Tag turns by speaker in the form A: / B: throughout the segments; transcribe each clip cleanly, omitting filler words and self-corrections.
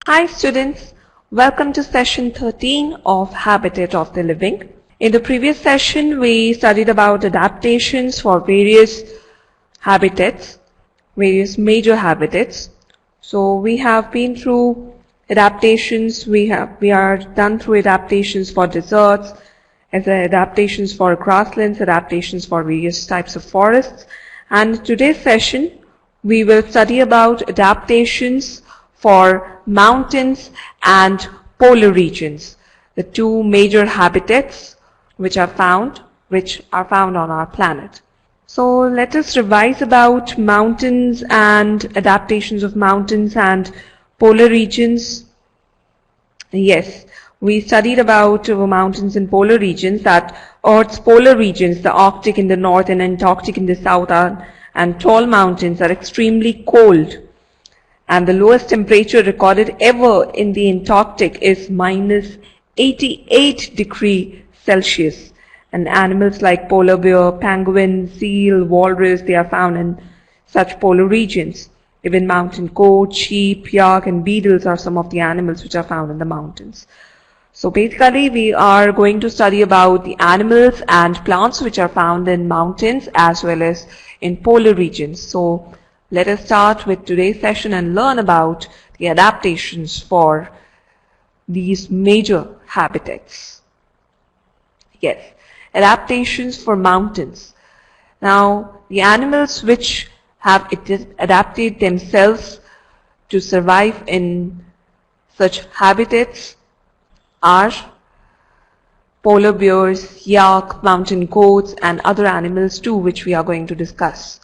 A: Hi students, welcome to session 13 of Habitat of the Living. In the previous session we studied about adaptations for various habitats, various major habitats. So we have been through adaptations, we are done through adaptations for deserts, as adaptations for grasslands, adaptations for various types of forests. And today's session we will study about adaptations for mountains and polar regions, the two major habitats which are found on our planet. So let us revise about mountains and adaptations of mountains and polar regions. Yes, we studied about mountains and polar regions, that Earth's polar regions, the Arctic in the north and Antarctic in the south, and tall mountains are extremely cold. And the lowest temperature recorded ever in the Antarctic is minus 88 degrees Celsius. And animals like polar bear, penguin, seal, walrus, they are found in such polar regions. Even mountain goat, sheep, yak, and beetles are some of the animals which are found in the mountains. So basically we are going to study about the animals and plants which are found in mountains as well as in polar regions. So let us start with today's session and learn about the adaptations for these major habitats. Yes, adaptations for mountains. Now, the animals which have adapted themselves to survive in such habitats are polar bears, yak, mountain goats, and other animals too, which we are going to discuss.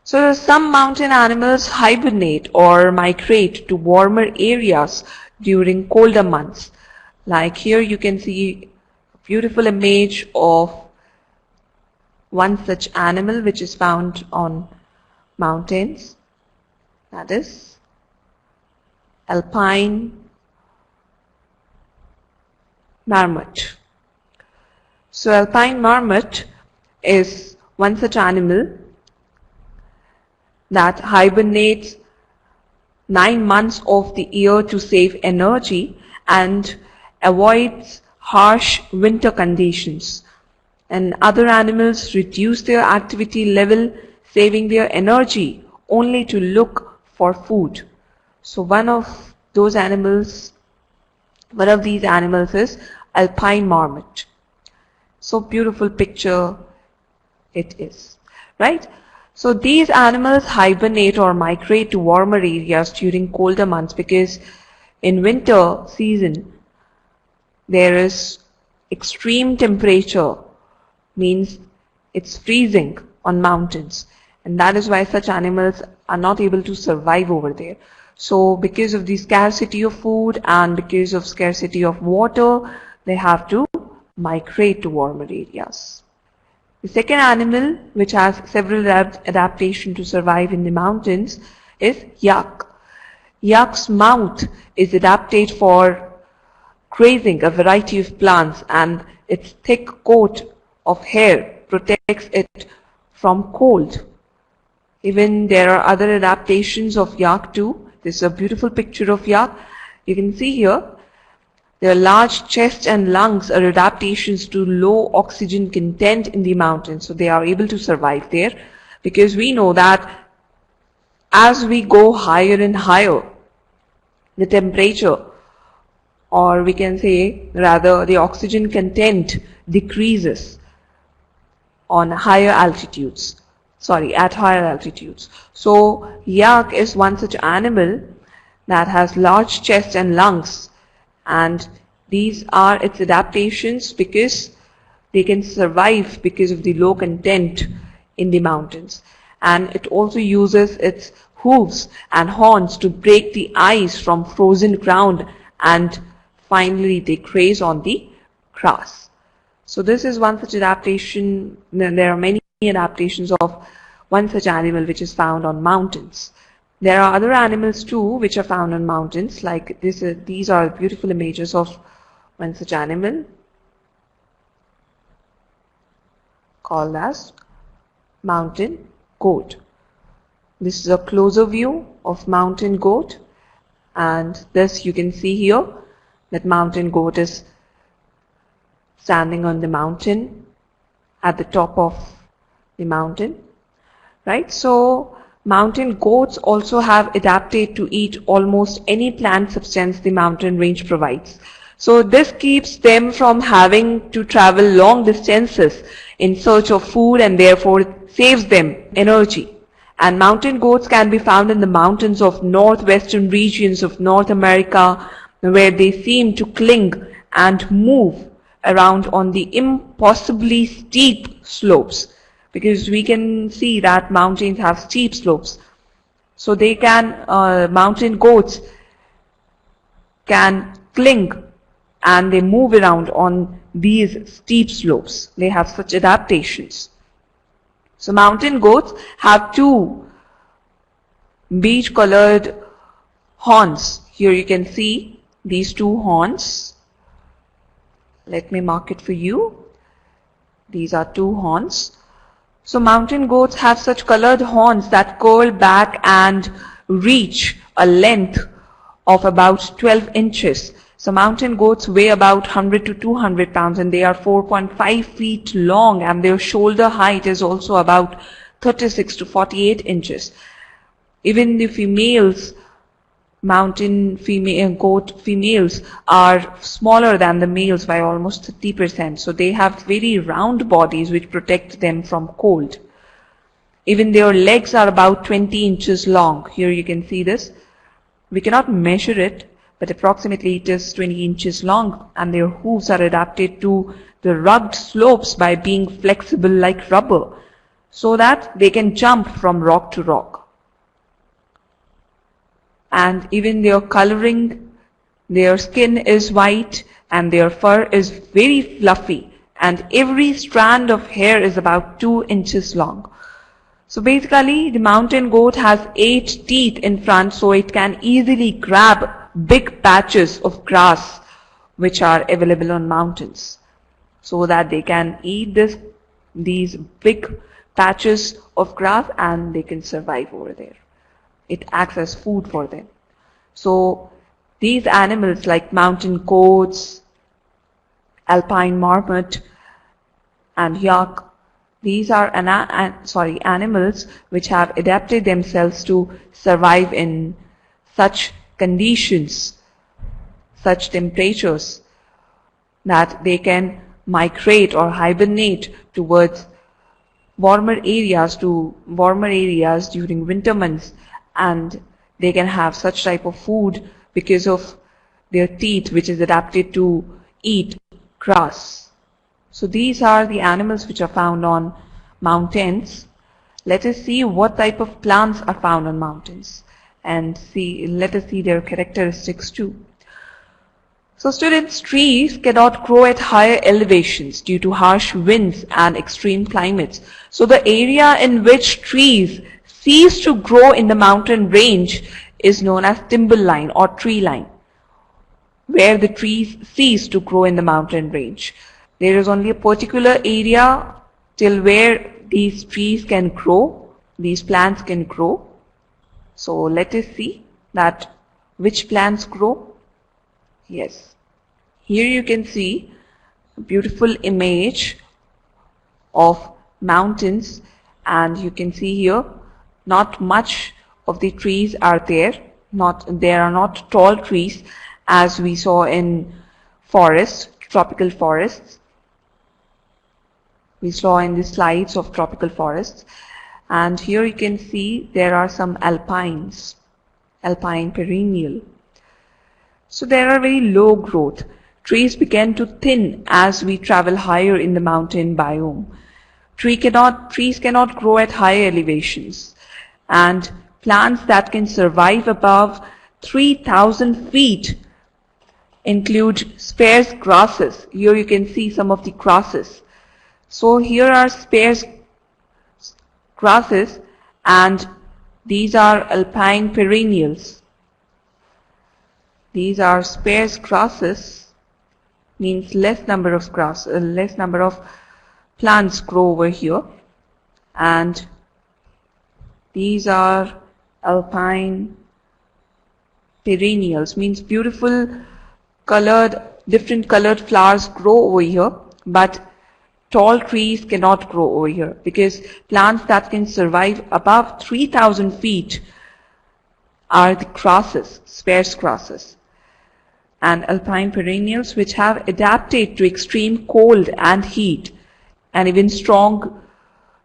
A: So some mountain animals hibernate or migrate to warmer areas during colder months. Like here you can see a beautiful image of one such animal which is found on mountains. That is alpine marmot. So alpine marmot is one such animal that hibernates 9 months of the year to save energy and avoids harsh winter conditions. And other animals reduce their activity level, saving their energy only to look for food. So one of these animals is alpine marmot. So beautiful picture it is, right? So these animals hibernate or migrate to warmer areas during colder months because in winter season there is extreme temperature, means it's freezing on mountains, and that is why such animals are not able to survive over there. So because of the scarcity of food and because of scarcity of water, they have to migrate to warmer areas. The second animal which has several adaptations to survive in the mountains is yak. Yak's mouth is adapted for grazing a variety of plants, and its thick coat of hair protects it from cold. Even there are other adaptations of yak too. This is a beautiful picture of yak. You can see here their large chest and lungs are adaptations to low oxygen content in the mountains. So they are able to survive there, because we know that as we go higher and higher, the temperature, or we can say rather the oxygen content, decreases on higher altitudes. At higher altitudes. So yak is one such animal that has large chest and lungs, and these are its adaptations because they can survive because of the low content in the mountains. And it also uses its hooves and horns to break the ice from frozen ground, and finally they graze on the grass. So this is one such adaptation. There are many adaptations of one such animal which is found on mountains. There are other animals too which are found on mountains, like this. These are beautiful images of one such animal called as mountain goat. This is a closer view of mountain goat, And this you can see here, that mountain goat is standing on the mountain, at the top of the mountain, right? So mountain goats also have adapted to eat almost any plant substance the mountain range provides. So this keeps them from having to travel long distances in search of food, and therefore it saves them energy. And mountain goats can be found in the mountains of northwestern regions of North America, where they seem to cling and move around on the impossibly steep slopes, because we can see that mountains have steep slopes. So they can, mountain goats can cling and they move around on these steep slopes. They have such adaptations. So mountain goats have two beige colored horns. Here you can see these two horns. Let me mark it for you. These are two horns. So mountain goats have such colored horns that curl back and reach a length of about 12 inches. So mountain goats weigh about 100 to 200 pounds, and they are 4.5 feet long, and their shoulder height is also about 36 to 48 inches. Even the females, mountain goat females, are smaller than the males by almost 30%. So they have very round bodies which protect them from cold. Even their legs are about 20 inches long. Here you can see this. We cannot measure it, but approximately it is 20 inches long, and their hooves are adapted to the rugged slopes by being flexible like rubber, so that they can jump from rock to rock. And even their coloring, their skin is white and their fur is very fluffy, and every strand of hair is about 2 inches long. So basically the mountain goat has 8 teeth in front, so it can easily grab big patches of grass which are available on mountains, so that they can eat these big patches of grass and they can survive over there. It acts as food for them. So these animals like mountain goats, alpine marmot and yak, these are animals which have adapted themselves to survive in such conditions, such temperatures, that they can migrate or hibernate towards warmer areas during winter months, and they can have such type of food because of their teeth, which is adapted to eat grass. So these are the animals which are found on mountains. Let us see what type of plants are found on mountains, and let us see their characteristics too. So students, trees cannot grow at higher elevations due to harsh winds and extreme climates. So the area in which trees cease to grow in the mountain range is known as timberline or tree line, where the trees cease to grow in the mountain range. There is only a particular area till where these trees can grow, these plants can grow. So let us see that which plants grow. Yes, here you can see a beautiful image of mountains, and you can see here not much of the trees are there. There are not tall trees as we saw in forests, tropical forests. We saw in the slides of tropical forests. And here you can see there are some alpine perennial. So there are very low growth. Trees begin to thin as we travel higher in the mountain biome. Trees cannot grow at higher elevations, and plants that can survive above 3,000 feet include sparse grasses. Here you can see some of the grasses. So here are sparse grasses, and these are alpine perennials. These are sparse grasses, means less number of plants grow over here, and these are alpine perennials, means beautiful colored, different colored flowers grow over here, but tall trees cannot grow over here because plants that can survive above 3,000 feet are the grasses, sparse grasses, and alpine perennials which have adapted to extreme cold and heat and even strong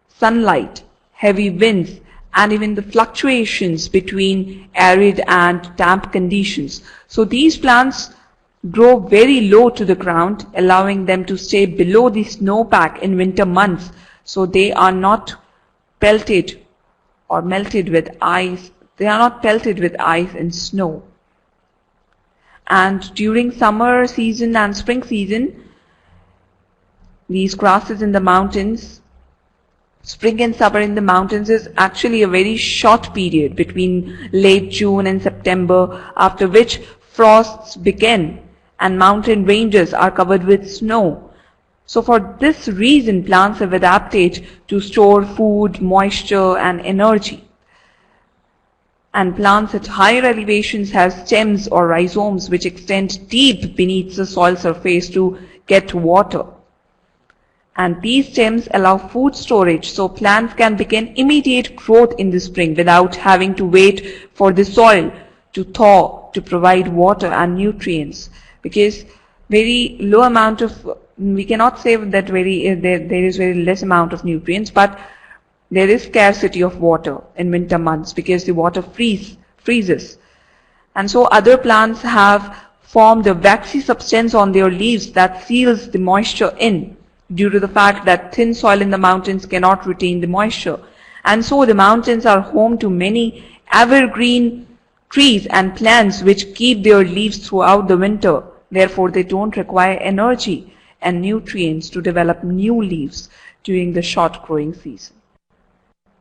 A: sunlight, heavy winds, and even the fluctuations between arid and damp conditions. So these plants grow very low to the ground, allowing them to stay below the snowpack in winter months, so they are not pelted or melted with ice. They are not pelted with ice and snow. And during summer season and spring season, these grasses in the mountains, spring and summer in the mountains is actually a very short period between late June and September, after which frosts begin and mountain ranges are covered with snow. So for this reason, plants have adapted to store food, moisture, and energy. And plants at higher elevations have stems or rhizomes which extend deep beneath the soil surface to get water. And these stems allow food storage, so plants can begin immediate growth in the spring without having to wait for the soil to thaw to provide water and nutrients. Because very low amount of, we cannot say that there is very less amount of nutrients, but there is scarcity of water in winter months because the water freezes. And so other plants have formed a waxy substance on their leaves that seals the moisture in, due to the fact that thin soil in the mountains cannot retain the moisture. And so the mountains are home to many evergreen trees and plants which keep their leaves throughout the winter. Therefore, they don't require energy and nutrients to develop new leaves during the short growing season.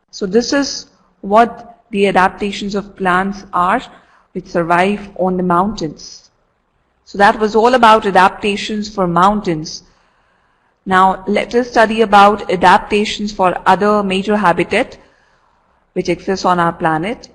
A: So this is what the adaptations of plants are which survive on the mountains. So that was all about adaptations for mountains. Now let us study about adaptations for other major habitat which exists on our planet.